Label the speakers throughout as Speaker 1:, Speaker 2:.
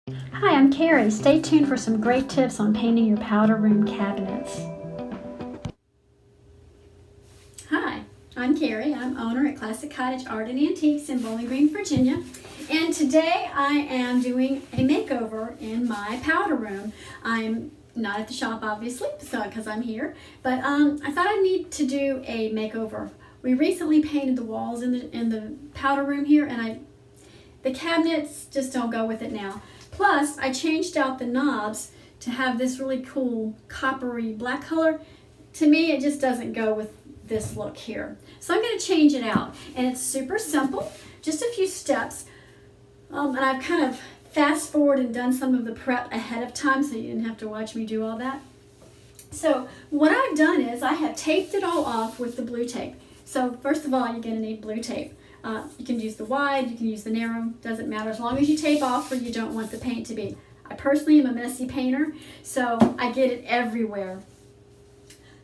Speaker 1: Hi, I'm Carrie. Stay tuned for some great tips on painting your powder room cabinets. Hi, I'm Carrie. I'm owner at Classic Cottage Art and Antiques in Bowling Green, Virginia. And today I am doing a makeover in my powder room. I'm not at the shop, obviously, because I'm here, but I thought I need to do a makeover. We recently painted the walls in the powder room here, and the cabinets just don't go with it now. Plus, I changed out the knobs to have this really cool coppery black color. To me, it just doesn't go with this look here. So I'm going to change it out. And it's super simple, just a few steps. And I've kind of fast forward and done some of the prep ahead of time so you didn't have to watch me do all that. So what I've done is I have taped it all off with the blue tape. So first of all, you're going to need blue tape. You can use the wide, you can use the narrow, doesn't matter as long as you tape off where you don't want the paint to be. I personally am a messy painter, so I get it everywhere.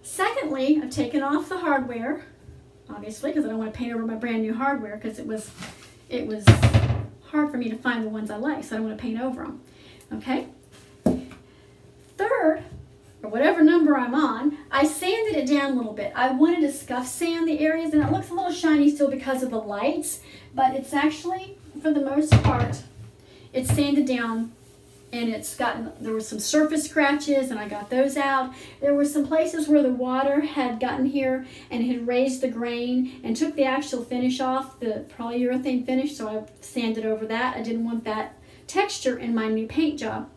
Speaker 1: Secondly, I've taken off the hardware, obviously, because I don't want to paint over my brand new hardware because it was hard for me to find the ones I like, so I don't want to paint over them. Okay? Third, or whatever number I'm on, I sanded it down a little bit. I wanted to scuff sand the areas, and it looks a little shiny still because of the lights, but it's actually, for the most part, it's sanded down, and there were some surface scratches, and I got those out. There were some places where the water had gotten here and it had raised the grain and took the actual finish off, the polyurethane finish, so I sanded over that. I didn't want that texture in my new paint job.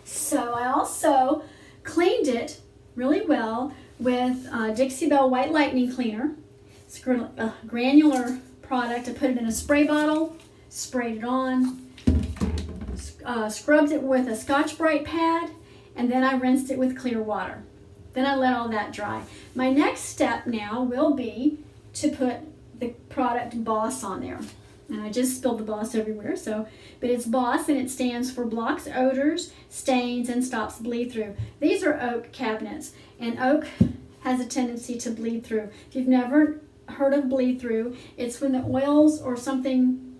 Speaker 1: So I also cleaned it really well with Dixie Belle White Lightning Cleaner. It's a granular product. I put it in a spray bottle, sprayed it on, scrubbed it with a Scotch-Brite pad, and then I rinsed it with clear water. Then I let all that dry. My next step now will be to put the product Boss on there. And I just spilled the Boss everywhere, but it's Boss, and it stands for blocks odors, stains, and stops bleed through. These are oak cabinets, and oak has a tendency to bleed through. If you've never heard of bleed through, it's when the oils or something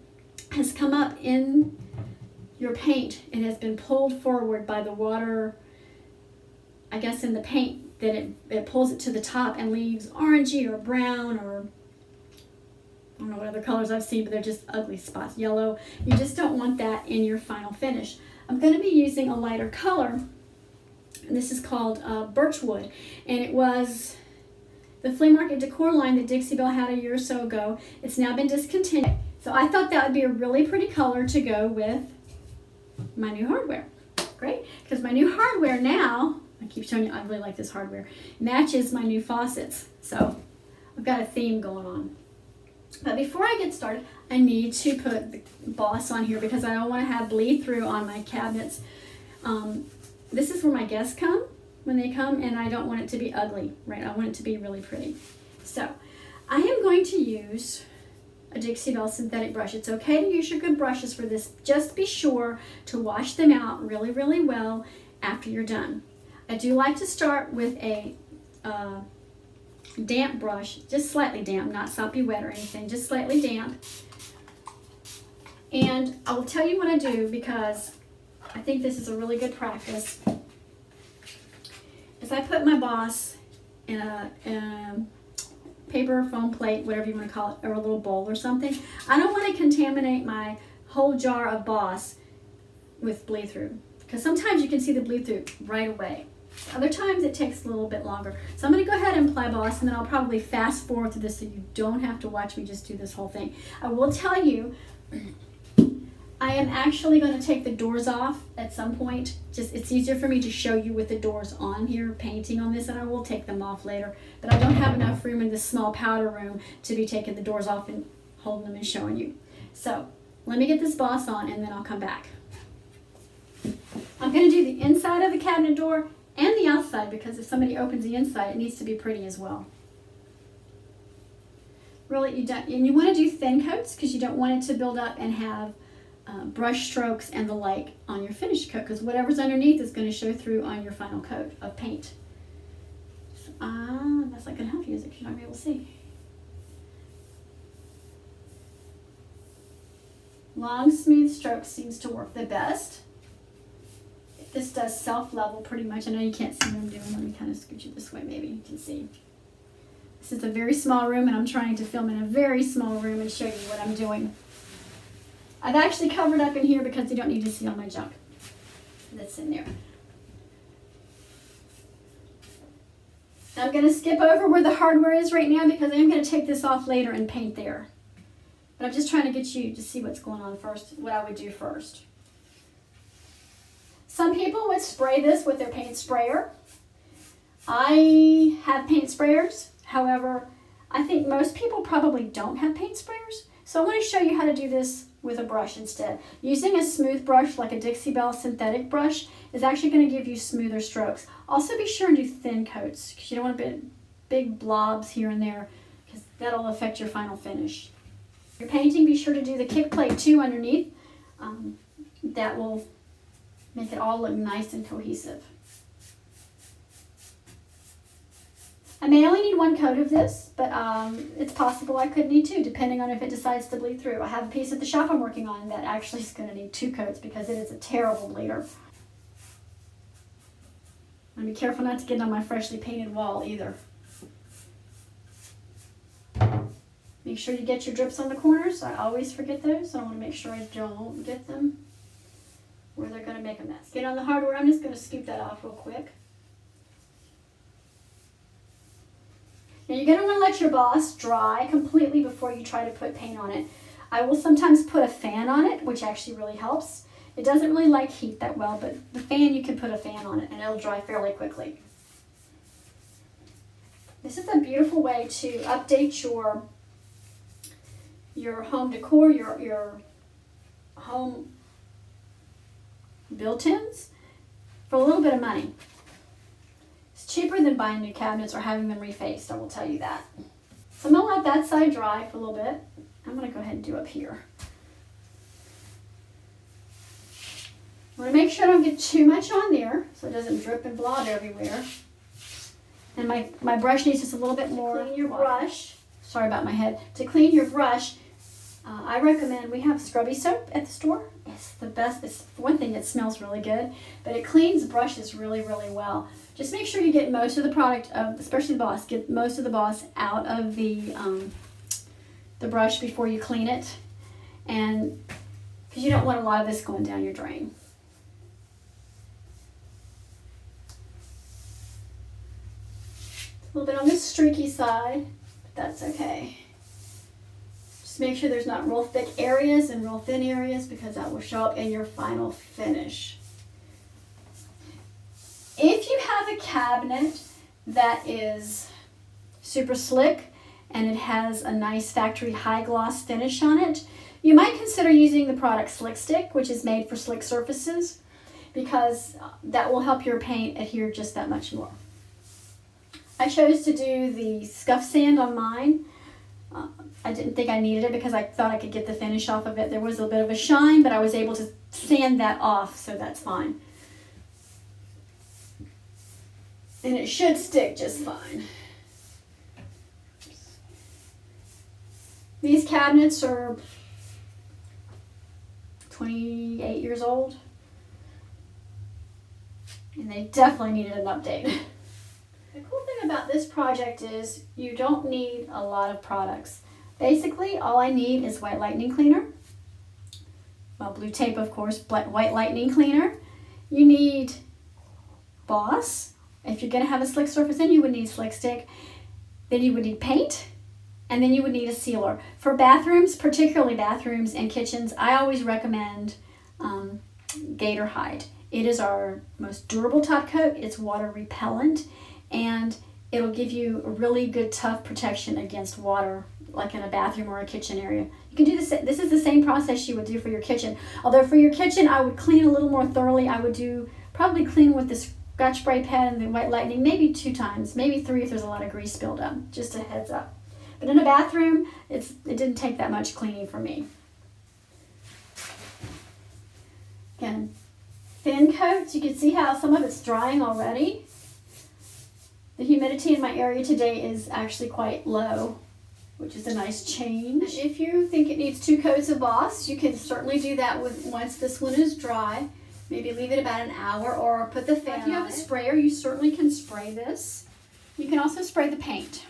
Speaker 1: has come up in your paint and has been pulled forward by the water, I guess in the paint, that it pulls it to the top and leaves orangey or brown or I don't know what other colors I've seen, but they're just ugly spots, yellow. You just don't want that in your final finish. I'm going to be using a lighter color, and this is called Birchwood, and it was the flea market decor line that Dixie Belle had a year or so ago. It's now been discontinued, so I thought that would be a really pretty color to go with my new hardware. Great, because my new hardware now, I keep showing you, I really like this hardware, matches my new faucets, so I've got a theme going on. But before I get started, I need to put the Boss on here because I don't want to have bleed through on my cabinets. This is where my guests come when they come, and I don't want it to be ugly, right? I want it to be really pretty. So I am going to use a Dixie Belle synthetic brush. It's okay to use your good brushes for this. Just be sure to wash them out really, really well after you're done. I do like to start with a damp brush, just slightly damp, not soppy wet or anything, just slightly damp. And I will tell you what I do because I think this is a really good practice. Is I put my Boss in a paper foam plate, whatever you want to call it, or a little bowl or something. I don't want to contaminate my whole jar of Boss with bleed through because sometimes you can see the bleed through right away. Other times it takes a little bit longer. So I'm going to go ahead and apply Boss, and then I'll probably fast forward to this so you don't have to watch me just do this whole thing. I will tell you, I am actually going to take the doors off at some point. It's easier for me to show you with the doors on here, painting on this, and I will take them off later. But I don't have enough room in this small powder room to be taking the doors off and holding them and showing you. So let me get this Boss on, and then I'll come back. I'm going to do the inside of the cabinet door and the outside, because if somebody opens the inside, it needs to be pretty as well. Really, you want to do thin coats because you don't want it to build up and have brush strokes and the like on your finished coat, because whatever's underneath is going to show through on your final coat of paint. So, that's not going to help you, is it? Because you're not going to be able to see. Long, smooth strokes seems to work the best. This does self-level pretty much. I know you can't see what I'm doing. Let me kind of scoot you this way, maybe you can see. This is a very small room, and I'm trying to film in a very small room and show you what I'm doing. I've actually covered up in here because you don't need to see all my junk that's in there. I'm going to skip over where the hardware is right now because I am going to take this off later and paint there. But I'm just trying to get you to see what's going on first, what I would do first. Some people would spray this with their paint sprayer. I have paint sprayers. However, I think most people probably don't have paint sprayers. So I want to show you how to do this with a brush instead. Using a smooth brush like a Dixie Belle synthetic brush is actually going to give you smoother strokes. Also be sure and do thin coats because you don't want big blobs here and there because that'll affect your final finish. Your painting, be sure to do the kick plate too underneath. That will make it all look nice and cohesive. I may only need one coat of this, but it's possible I could need two, depending on if it decides to bleed through. I have a piece at the shop I'm working on that actually is going to need 2 coats because it is a terrible bleeder. And be careful not to get it on my freshly painted wall either. Make sure you get your drips on the corners. I always forget those, so I want to make sure I don't get them where they're going to make a mess. Get on the hardware. I'm just going to scoop that off real quick. Now you're going to want to let your boss dry completely before you try to put paint on it. I will sometimes put a fan on it, which actually really helps. It doesn't really like heat that well, but the fan, you can put a fan on it and it'll dry fairly quickly. This is a beautiful way to update your home decor, your home built-ins for a little bit of money. Cheaper than buying new cabinets or having them refaced, I will tell you that. So I'm going to let that side dry for a little bit. I'm going to go ahead and do up here. I want to make sure I don't get too much on there so it doesn't drip and blob everywhere. And my brush needs just a little bit more. Clean your brush. Sorry about my head. To clean your brush, I recommend, we have scrubby soap at the store. It's the best. It's one thing, it smells really good, but it cleans brushes really, really well. Just make sure you get most of the product, especially the boss, get most of the boss out of the brush before you clean it, and because you don't want a lot of this going down your drain. A little bit on this streaky side, but that's okay. Just make sure there's not real thick areas and real thin areas because that will show up in your final finish. If you have a cabinet that is super slick and it has a nice factory high gloss finish on it, you might consider using the product Slick Stick, which is made for slick surfaces, because that will help your paint adhere just that much more. I chose to do the scuff sand on mine. I didn't think I needed it because I thought I could get the finish off of it. There was a bit of a shine, but I was able to sand that off, so that's fine. And it should stick just fine. These cabinets are 28 years old, and they definitely needed an update. The cool thing about this project is you don't need a lot of products. Basically, all I need is white lightning cleaner. Well, blue tape, of course, white lightning cleaner. You need Boss. If you're going to have a slick surface, then you would need Slick Stick. Then you would need paint, and then you would need a sealer. For bathrooms, particularly bathrooms and kitchens, I always recommend Gator Hide. It is our most durable top coat. It's water repellent, and it'll give you a really good tough protection against water, like in a bathroom or a kitchen area. You can do this. This is the same process you would do for your kitchen. Although for your kitchen, I would clean a little more thoroughly. I would probably clean with this Scotch spray pad and the white lightning maybe 2 times, maybe 3 if there's a lot of grease buildup. Just a heads up. But in a bathroom, it didn't take that much cleaning for me. Again, thin coats. You can see how some of it's drying already. The humidity in my area today is actually quite low, which is a nice change. If you think it needs 2 coats of Boss, you can certainly do that once this one is dry. Maybe leave it about an hour or put the fan on. If you have a sprayer, you certainly can spray this. You can also spray the paint.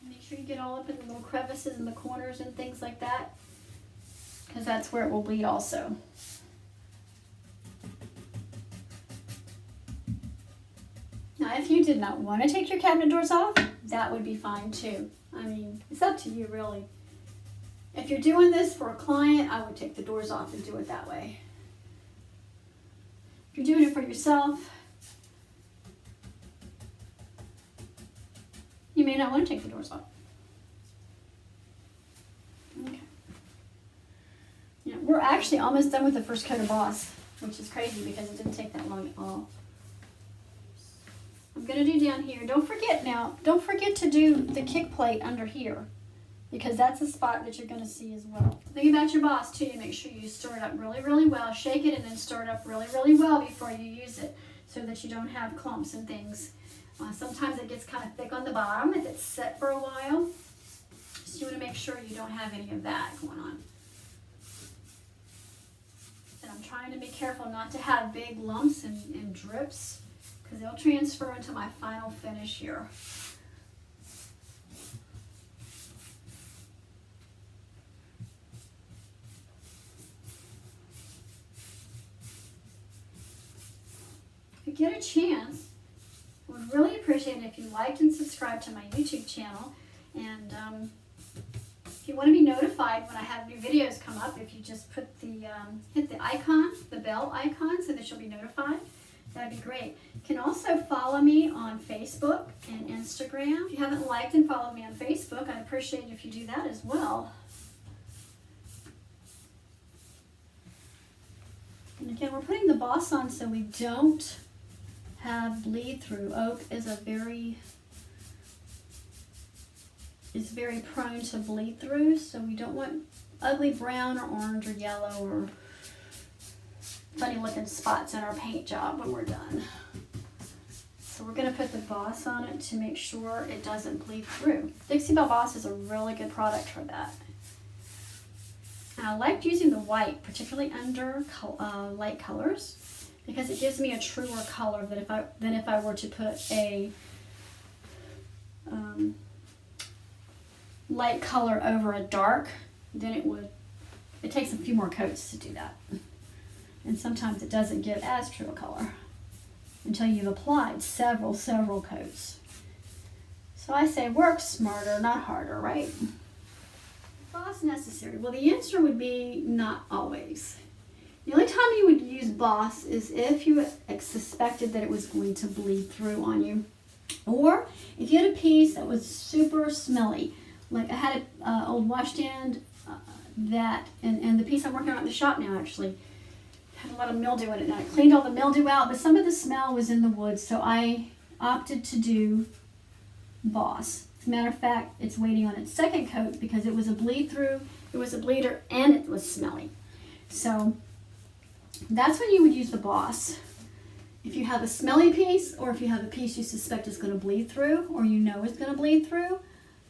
Speaker 1: Make sure you get all up in the little crevices and the corners and things like that, because that's where it will bleed also. Now, if you did not want to take your cabinet doors off, that would be fine too. I mean, it's up to you really. If you're doing this for a client, I would take the doors off and do it that way. If you're doing it for yourself, you may not want to take the doors off. Okay. Yeah, we're actually almost done with the first coat of Boss, which is crazy because it didn't take that long at all. I'm going to do down here. Don't forget to do the kick plate under here, because that's a spot that you're going to see as well. Think about your Boss too. Make sure you stir it up really, really well. Shake it and then stir it up really, really well before you use it, so that you don't have clumps and things. Sometimes it gets kind of thick on the bottom if it's set for a while. So you want to make sure you don't have any of that going on. And I'm trying to be careful not to have big lumps and drips, because they'll transfer into my final finish here. If you get a chance, I would really appreciate it if you liked and subscribed to my YouTube channel. And if you want to be notified when I have new videos come up, if you just put hit the icon, the bell icon, so that you'll be notified. That'd be great. You can also follow me on Facebook and Instagram. If you haven't liked and followed me on Facebook, I'd appreciate it if you do that as well. And again, we're putting the Boss on so we don't have bleed through. Oak is very prone to bleed through, so we don't want ugly brown or orange or yellow or funny looking spots in our paint job when we're done. So we're going to put the Boss on it to make sure it doesn't bleed through. Dixie Belle Boss is a really good product for that. And I liked using the white, particularly under light colors, because it gives me a truer color than if I were to put a light color over a dark. Then it takes a few more coats to do that. And sometimes it doesn't give as true a color until you've applied several coats. So I say work smarter, not harder, right? Boss necessary. Well, the answer would be not always. The only time you would use Boss is if you suspected that it was going to bleed through on you, or if you had a piece that was super smelly. Like I had an old washstand and the piece I'm working on at the shop now actually had a lot of mildew in it, and I cleaned all the mildew out, but some of the smell was in the wood, so I opted to do Boss. As a matter of fact, it's waiting on its second coat because it was a bleed through, it was a bleeder, and it was smelly. So that's when you would use the Boss. If you have a smelly piece, or if you have a piece you suspect is going to bleed through, or you know is going to bleed through,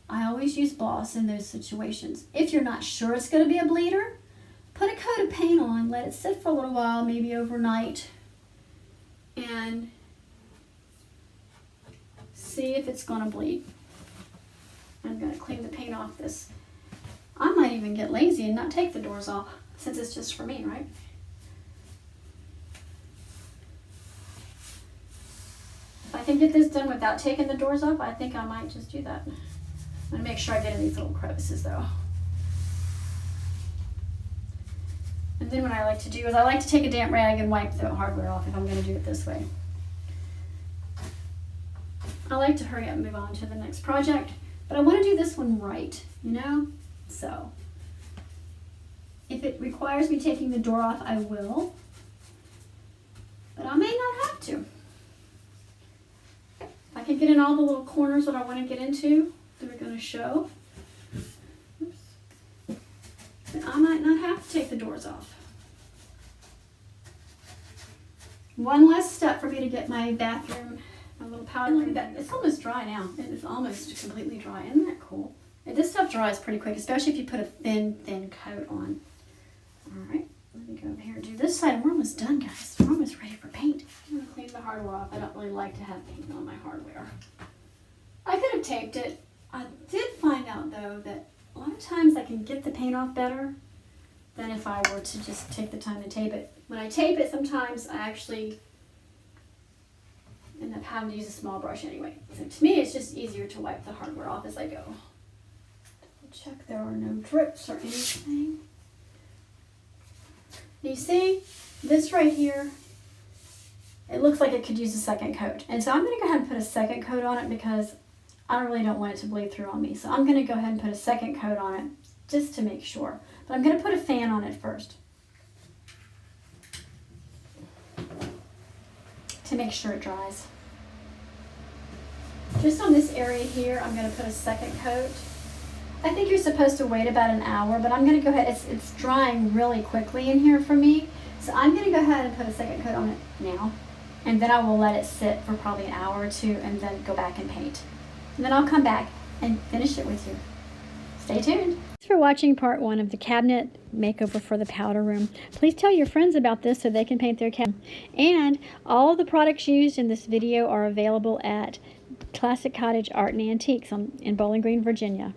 Speaker 1: I always use Boss in those situations. If you're not sure it's going to be a bleeder, put a coat of paint on, let it sit for a little while, maybe overnight, and see if it's going to bleed. I'm going to clean the paint off this. I might even get lazy and not take the doors off, since it's just for me, right? If I can get this done without taking the doors off, I think I might just do that. I'm going to make sure I get in these little crevices though. And then what I like to do is I like to take a damp rag and wipe the hardware off if I'm going to do it this way. I like to hurry up and move on to the next project, but I want to do this one right, you know? So if it requires me taking the door off, I will, but I may not have to. If I can get in all the little corners that I want to get into that are going to show, then I might not have to take the doors off. One less step for me to get my bathroom, my little powder. Look at that. It's almost dry now. It is almost completely dry. Isn't that cool? And this stuff dries pretty quick, especially if you put a thin coat on. All right. Let me go over here and do this side. We're almost done, guys. We're almost ready for paint. I'm going to clean the hardware off. I don't really like to have paint on my hardware. I could have taped it. I did find out, though, that a lot of times I can get the paint off better than if I were to just take the time to tape it. When I tape it, sometimes I actually end up having to use a small brush anyway. So to me, it's just easier to wipe the hardware off as I go. Check there are no drips or anything. You see, this right here, it looks like it could use a second coat. And so I'm going to go ahead and put a second coat on it because I really don't want it to bleed through on me. So I'm going to go ahead and put a second coat on it just to make sure. But I'm going to put a fan on it first to make sure it dries. Just on this area here, I'm going to put a second coat. I think you're supposed to wait about an hour, but I'm going to go ahead. It's drying really quickly in here for me. So I'm going to go ahead and put a second coat on it now. And then I will let it sit for probably an hour or two and then go back and paint. And then I'll come back and finish it with you. Stay tuned. Thanks for watching part 1 of the cabinet makeover for the powder room. Please tell your friends about this so they can paint their cabinet. And all the products used in this video are available at Classic Cottage Art and Antiques in Bowling Green, Virginia.